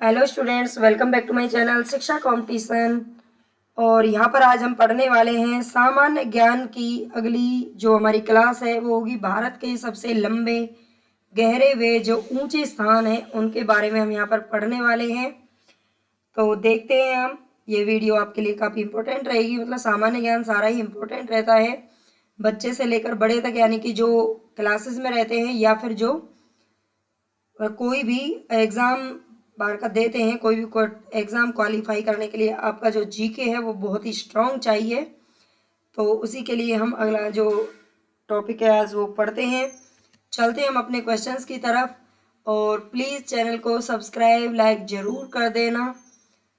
Hello students, welcome back to my channel Shiksha competition. और यहाँ पर आज हम पढ़ने वाले हैं सामान्य ज्ञान की अगली जो हमारी क्लास है वो होगी भारत के सबसे लंबे गहरे व जो ऊंचे स्थान हैं उनके बारे में हम यहाँ पर पढ़ने वाले हैं। तो देखते हैं हम, ये वीडियो आपके लिए काफ़ी इम्पोर्टेंट रहेगी। मतलब सामान्य ज्ञान सारा ही इम्पोर्टेंट रहता है, बच्चे से लेकर बड़े तक, यानी कि जो क्लासेस में रहते हैं या फिर जो कोई भी एग्ज़ाम बाहर का देते हैं, कोई भी एग्ज़ाम क्वालिफाई करने के लिए आपका जो जीके है वो बहुत ही स्ट्रॉन्ग चाहिए। तो उसी के लिए हम अगला जो टॉपिक है आज वो पढ़ते हैं। चलते हैं हम अपने क्वेश्चंस की तरफ। और प्लीज़ चैनल को सब्सक्राइब लाइक ज़रूर कर देना,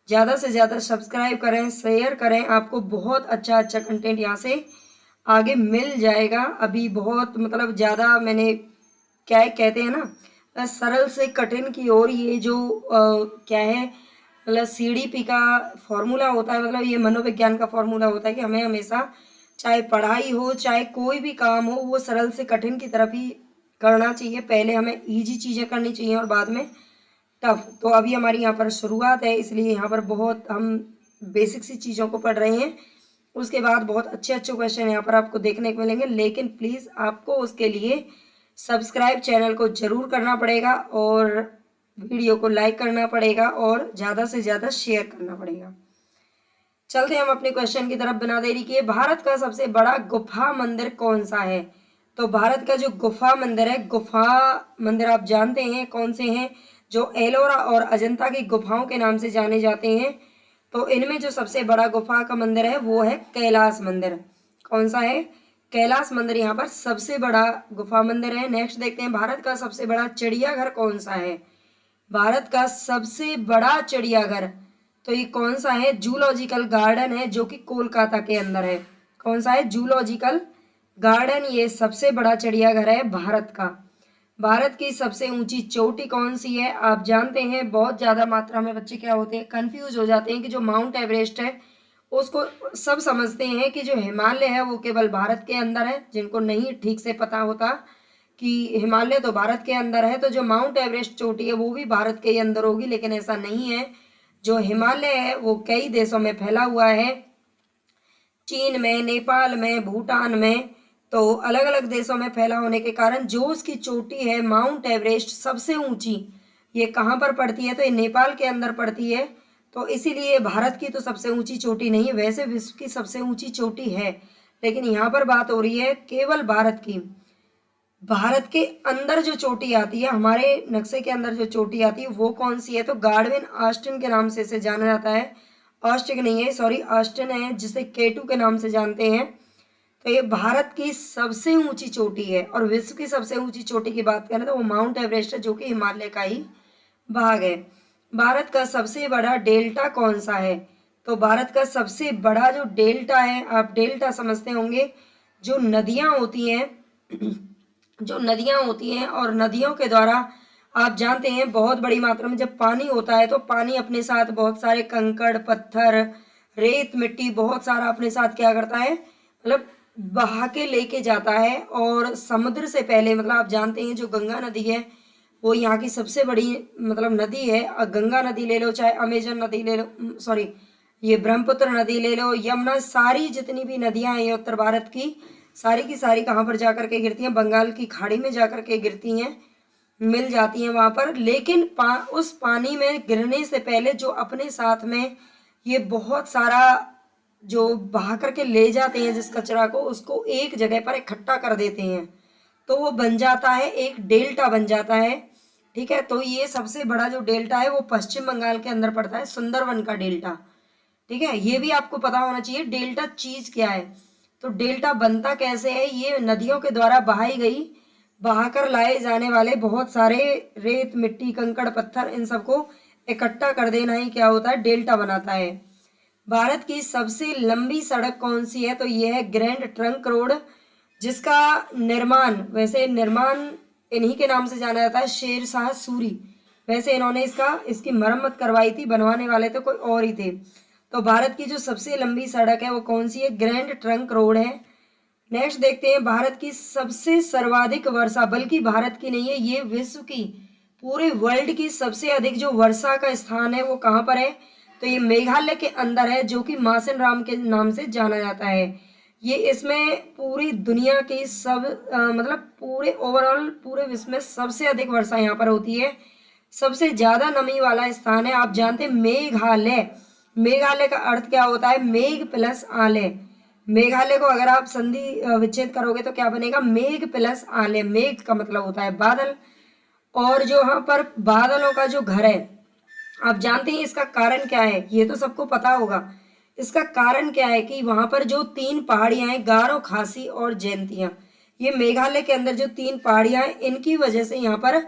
ज़्यादा से ज़्यादा सब्सक्राइब करें, शेयर करें, आपको बहुत अच्छा अच्छा कंटेंट यहाँ से आगे मिल जाएगा। अभी बहुत मतलब ज़्यादा मैंने क्या कहते हैं ना, सरल से कठिन की ओर, ये जो क्या है, मतलब सीडीपी का फॉर्मूला होता है, मतलब ये मनोविज्ञान का फॉर्मूला होता है कि हमें हमेशा चाहे पढ़ाई हो चाहे कोई भी काम हो वो सरल से कठिन की तरफ ही करना चाहिए। पहले हमें इजी चीज़ें करनी चाहिए और बाद में टफ। तो अभी हमारी यहाँ पर शुरुआत है, इसलिए यहाँ पर बहुत हम बेसिक सी चीज़ों को पढ़ रहे हैं। उसके बाद बहुत अच्छे अच्छे क्वेश्चन यहाँ पर आपको देखने को मिलेंगे, लेकिन प्लीज़ आपको उसके लिए सब्सक्राइब चैनल को ज़रूर करना पड़ेगा और वीडियो को लाइक करना पड़ेगा और ज़्यादा से ज़्यादा शेयर करना पड़ेगा। चलते हम अपने क्वेश्चन की तरफ, बिना देरी किए। भारत का सबसे बड़ा गुफा मंदिर कौन सा है? तो भारत का जो गुफा मंदिर है, गुफा मंदिर आप जानते हैं कौन से हैं, जो एलोरा और अजंता की गुफाओं के नाम से जाने जाते हैं। तो इनमें जो सबसे बड़ा गुफा का मंदिर है वो है कैलाश मंदिर। कौन सा है? कैलाश मंदिर यहाँ पर सबसे बड़ा गुफा मंदिर है। नेक्स्ट देखते हैं, भारत का सबसे बड़ा चिड़ियाघर कौन सा है? भारत का सबसे बड़ा चिड़ियाघर तो ये कौन सा है? जूलॉजिकल गार्डन है, जो कि कोलकाता के अंदर है। कौन सा है? जूलॉजिकल गार्डन, ये सबसे बड़ा चिड़ियाघर है भारत का। भारत की सबसे ऊंची चोटी कौन सी है? आप जानते हैं बहुत ज़्यादा मात्रा में बच्चे क्या होते हैं, कंफ्यूज हो जाते हैं कि जो माउंट एवरेस्ट है उसको सब समझते हैं कि जो हिमालय है वो केवल भारत के अंदर है। जिनको नहीं ठीक से पता होता कि हिमालय तो भारत के अंदर है, तो जो माउंट एवरेस्ट चोटी है वो भी भारत के ही अंदर होगी, लेकिन ऐसा नहीं है। जो हिमालय है वो कई देशों में फैला हुआ है, चीन में, नेपाल में, भूटान में। तो अलग अलग देशों में फैला होने के कारण जो उसकी चोटी है माउंट एवरेस्ट सबसे ऊंची, ये कहाँ पर पड़ती है? तो ये नेपाल के अंदर पड़ती है। तो इसीलिए भारत की तो सबसे ऊंची चोटी नहीं है, वैसे विश्व की सबसे ऊंची चोटी है, लेकिन यहाँ पर बात हो रही है केवल भारत की। भारत के अंदर जो चोटी आती है, हमारे नक्शे के अंदर जो चोटी आती है वो कौन सी है? तो गार्डविन ऑस्टिन के नाम से इसे जाना जाता है। ऑस्टिक नहीं है, सॉरी, ऑस्टिन है, जिसे केटू के नाम से जानते हैं। तो ये भारत की सबसे ऊंची चोटी है। और विश्व की सबसे ऊंची चोटी की बात करें तो वो माउंट एवरेस्ट है, जो कि हिमालय का ही भाग है। भारत का सबसे बड़ा डेल्टा कौन सा है? तो भारत का सबसे बड़ा जो डेल्टा है, आप डेल्टा समझते होंगे, जो नदियां होती हैं जो नदियां होती हैं, और नदियों के द्वारा आप जानते हैं बहुत बड़ी मात्रा में जब पानी होता है तो पानी अपने साथ बहुत सारे कंकड़ पत्थर रेत मिट्टी बहुत सारा अपने साथ क्या करता है, मतलब बहा के लेके जाता है। और समुद्र से पहले, मतलब आप जानते हैं जो गंगा नदी है वो यहाँ की सबसे बड़ी मतलब नदी है। गंगा नदी ले लो, चाहे अमेजन नदी ले लो, सॉरी, ये ब्रह्मपुत्र नदी ले लो, यमुना, सारी जितनी भी नदियां हैं ये उत्तर भारत की सारी की सारी कहाँ पर जाकर के गिरती हैं? बंगाल की खाड़ी में जाकर के गिरती हैं, मिल जाती हैं वहाँ पर। लेकिन उस पानी में गिरने से पहले जो अपने साथ में ये बहुत सारा जो बहा करके ले जाते हैं जिस कचरा को, उसको एक जगह पर इकट्ठा कर देते हैं, तो वो बन जाता है एक डेल्टा बन जाता है। ठीक है, तो ये सबसे बड़ा जो डेल्टा है वो पश्चिम बंगाल के अंदर पड़ता है, सुंदरवन का डेल्टा। ठीक है, ये भी आपको पता होना चाहिए डेल्टा चीज क्या है। तो डेल्टा बनता कैसे है? ये नदियों के द्वारा बहाई गई, बहाकर लाए जाने वाले बहुत सारे रेत मिट्टी कंकड़ पत्थर, इन सबको इकट्ठा कर देना ही क्या होता है? डेल्टा बनाता है। भारत की सबसे लंबी सड़क कौन सी है? तो यह है ग्रैंड ट्रंक रोड, जिसका निर्माण, वैसे निर्माण इन्हीं के नाम से जाना जाता है, शेर शाह सूरी। वैसे इन्होंने इसकी मरम्मत करवाई थी, बनवाने वाले तो कोई और ही थे। तो भारत की जो सबसे लंबी सड़क है वो कौन सी है? ग्रैंड ट्रंक रोड है। नेक्स्ट देखते हैं, भारत की सबसे सर्वाधिक वर्षा, बल्कि भारत की नहीं है ये विश्व की, पूरे वर्ल्ड की सबसे अधिक जो वर्षा का स्थान है वो कहाँ पर है, तो ये मेघालय के अंदर है, जो कि मासेनराम के नाम से जाना जाता है। ये इसमें पूरी दुनिया की मतलब पूरे ओवरऑल पूरे विश्व में सबसे अधिक वर्षा यहाँ पर होती है, सबसे ज्यादा नमी वाला स्थान है। आप जानते हैं मेघालय, मेघालय का अर्थ क्या होता है, मेघ प्लस आलय। मेघालय को अगर आप संधि विच्छेद करोगे तो क्या बनेगा, मेघ प्लस आलय। मेघ का मतलब होता है बादल, और जो यहाँ पर बादलों का जो घर है, आप जानते हैं इसका कारण क्या है, ये तो सबको पता होगा। इसका कारण क्या है कि वहां पर जो 3 पहाड़ियां हैं, गारो, खासी और जयंतियां, ये मेघालय के अंदर जो 3 पहाड़ियां हैं, इनकी वजह से यहाँ पर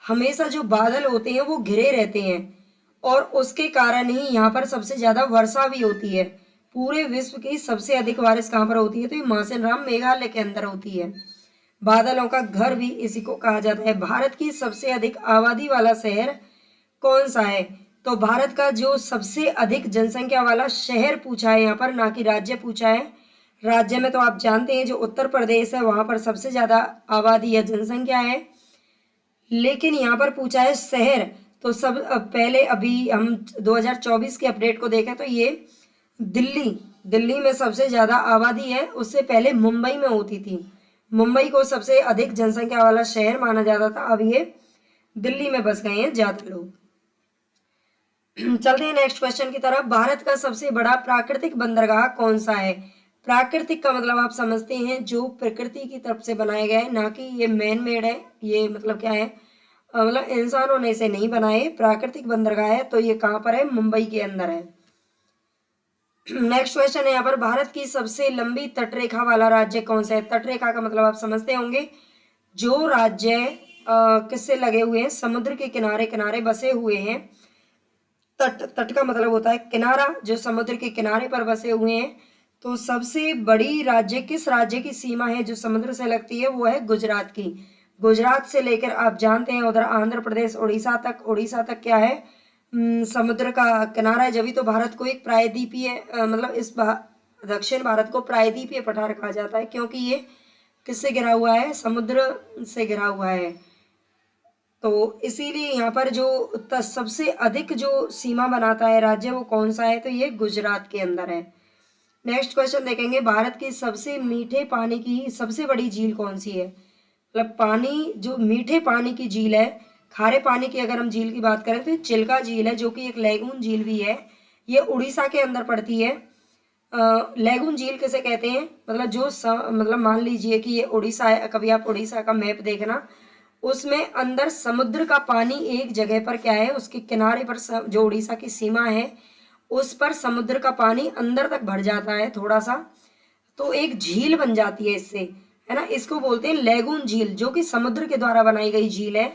हमेशा जो बादल होते हैं वो घिरे रहते हैं, और उसके कारण ही यहाँ पर सबसे ज्यादा वर्षा भी होती है। पूरे विश्व की सबसे अधिक बारिश कहाँ पर होती है, तो ये मासेनराम मेघालय के अंदर होती है। बादलों का घर भी इसी को कहा जाता है। भारत की सबसे अधिक आबादी वाला शहर कौन सा है, तो भारत का जो सबसे अधिक जनसंख्या वाला शहर पूछा है यहाँ पर, ना कि राज्य पूछा है। राज्य में तो आप जानते हैं जो उत्तर प्रदेश है वहां पर सबसे ज्यादा आबादी या जनसंख्या है, लेकिन यहाँ पर पूछा है शहर। तो पहले अभी हम 2024 के अपडेट को देखें तो ये दिल्ली, दिल्ली में सबसे ज्यादा आबादी है। उससे पहले मुंबई में होती थी, मुंबई को सबसे अधिक जनसंख्या वाला शहर माना जाता था, अब ये दिल्ली में बस गए हैं ज्यादा लोग। चलते हैं नेक्स्ट क्वेश्चन की तरफ। भारत का सबसे बड़ा प्राकृतिक बंदरगाह कौन सा है। प्राकृतिक का मतलब आप समझते हैं जो प्रकृति की तरफ से बनाया गया है, ना कि ये मैन मेड है। ये मतलब क्या है, मतलब इंसानों ने इसे नहीं बनाए, प्राकृतिक बंदरगाह है। तो ये कहाँ पर है, मुंबई के अंदर है। नेक्स्ट क्वेश्चन है यहाँ पर, भारत की सबसे लंबी तटरेखा वाला राज्य कौन सा है। तटरेखा का मतलब आप समझते होंगे जो राज्य किससे लगे हुए हैं, समुद्र के किनारे किनारे बसे हुए हैं। तट, तट का मतलब होता है किनारा, जो समुद्र के किनारे पर बसे हुए हैं। तो सबसे बड़ी राज्य किस राज्य की सीमा है जो समुद्र से लगती है, वो है गुजरात की। गुजरात से लेकर आप जानते हैं उधर आंध्र प्रदेश, उड़ीसा तक, उड़ीसा तक क्या है, समुद्र का किनारा है। जब भी तो भारत को एक प्रायद्वीपीय मतलब दक्षिण भारत को प्रायद्वीपीय पठार कहा जाता है, क्योंकि ये किससे घिरा हुआ है, समुद्र से घिरा हुआ है। तो इसीलिए यहाँ पर जो सबसे अधिक जो सीमा बनाता है राज्य वो कौन सा है, तो ये गुजरात के अंदर है। नेक्स्ट क्वेश्चन देखेंगे, भारत की सबसे मीठे पानी की सबसे बड़ी झील कौन सी है। मतलब पानी जो मीठे पानी की झील है, खारे पानी की अगर हम झील की बात करें तो ये चिल्का झील है, जो कि एक लैगून झील भी है। ये उड़ीसा के अंदर पड़ती है। लैगून झील किसे कहते हैं, मतलब मतलब मान लीजिए कि ये उड़ीसा है, कभी आप उड़ीसा का मैप देखना, उसमें अंदर समुद्र का पानी एक जगह पर क्या है, उसके किनारे पर जो उड़ीसा की सीमा है उस पर समुद्र का पानी अंदर तक भर जाता है थोड़ा सा, तो एक झील बन जाती है इससे, है ना। इसको बोलते हैं लैगून झील, जो कि समुद्र के द्वारा बनाई गई झील है,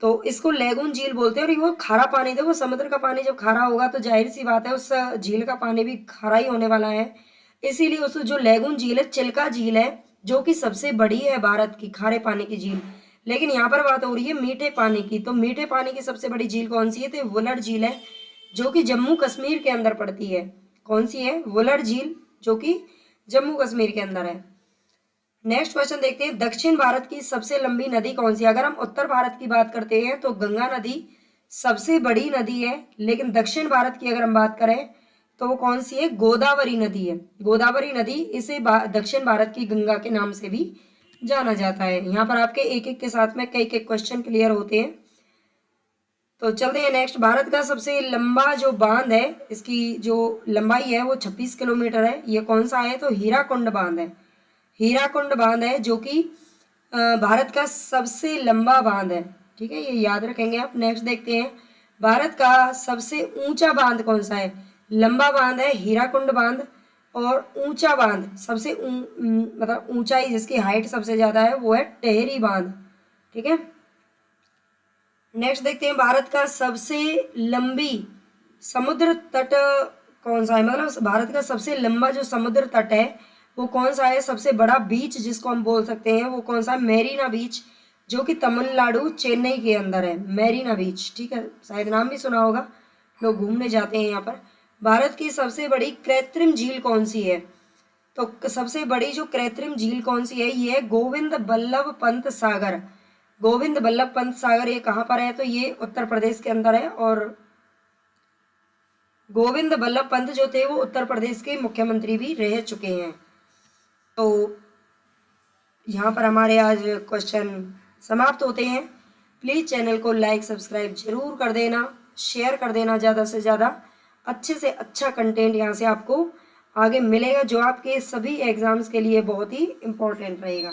तो इसको लैगून झील बोलते हैं। और वो खारा पानी, देखो समुद्र का पानी जब खारा होगा तो जाहिर सी बात है उस झील का पानी भी खारा ही होने वाला है। इसीलिए उस जो लैगून झील है, चिल्का झील है, जो कि सबसे बड़ी है भारत की खारे पानी की झील। लेकिन यहाँ पर बात हो रही है मीठे पानी की, तो मीठे पानी की सबसे बड़ी झील कौन सी है, तो वुलर झील है, जो कि जम्मू कश्मीर के अंदर पड़ती है। कौन सी है, वुलर झील, जो कि जम्मू कश्मीर के अंदर है। नेक्स्ट क्वेश्चन देखते हैं, दक्षिण भारत की सबसे लंबी नदी कौन सी है। अगर हम उत्तर भारत की बात करते हैं तो गंगा नदी सबसे बड़ी नदी है, लेकिन दक्षिण भारत की अगर हम बात करें तो वो कौन सी है, गोदावरी नदी है। गोदावरी नदी इसे दक्षिण भारत की गंगा के नाम से भी जाना जाता है। यहाँ पर आपके एक एक के साथ में कई कई क्वेश्चन क्लियर होते हैं। तो चलते हैं नेक्स्ट, भारत का सबसे लंबा जो बांध है, इसकी जो लंबाई है वो 26 किलोमीटर है। ये कौन सा है, तो हीराकुंड बांध है। हीराकुंड बांध है, जो कि भारत का सबसे लंबा बांध है। ठीक है, ये याद रखेंगे आप। नेक्स्ट देखते हैं, भारत का सबसे ऊंचा बांध कौन सा है। लंबा बांध है हीराकुंड बांध, और ऊंचा बांध सबसे मतलब ऊंचाई जिसकी हाइट सबसे ज्यादा है वो है टेहरी बांध। ठीक है, नेक्स्ट देखते हैं, भारत का सबसे लंबी समुद्र तट कौन सा है। मतलब भारत का सबसे लंबा जो समुद्र तट है वो कौन सा है। सबसे बड़ा बीच जिसको हम बोल सकते हैं वो कौन सा है, मेरीना बीच, जो कि तमिलनाडु चेन्नई के अंदर है, मेरीना बीच। ठीक है, शायद नाम भी सुना होगा, लोग घूमने जाते हैं यहाँ पर। भारत की सबसे बड़ी कृत्रिम झील कौन सी है, तो सबसे बड़ी जो कृत्रिम झील कौन सी है, ये है गोविंद बल्लभ पंत सागर। गोविंद बल्लभ पंत सागर ये कहाँ पर है? तो ये उत्तर प्रदेश के अंदर है। और गोविंद बल्लभ पंत जो थे वो उत्तर प्रदेश के मुख्यमंत्री भी रह चुके हैं। तो यहाँ पर हमारे आज क्वेश्चन समाप्त होते हैं। प्लीज़ चैनल को लाइक सब्सक्राइब जरूर कर देना, शेयर कर देना ज़्यादा से ज़्यादा। अच्छे से अच्छा कंटेंट यहाँ से आपको आगे मिलेगा जो आपके सभी एग्ज़ाम्स के लिए बहुत ही इम्पोर्टेंट रहेगा।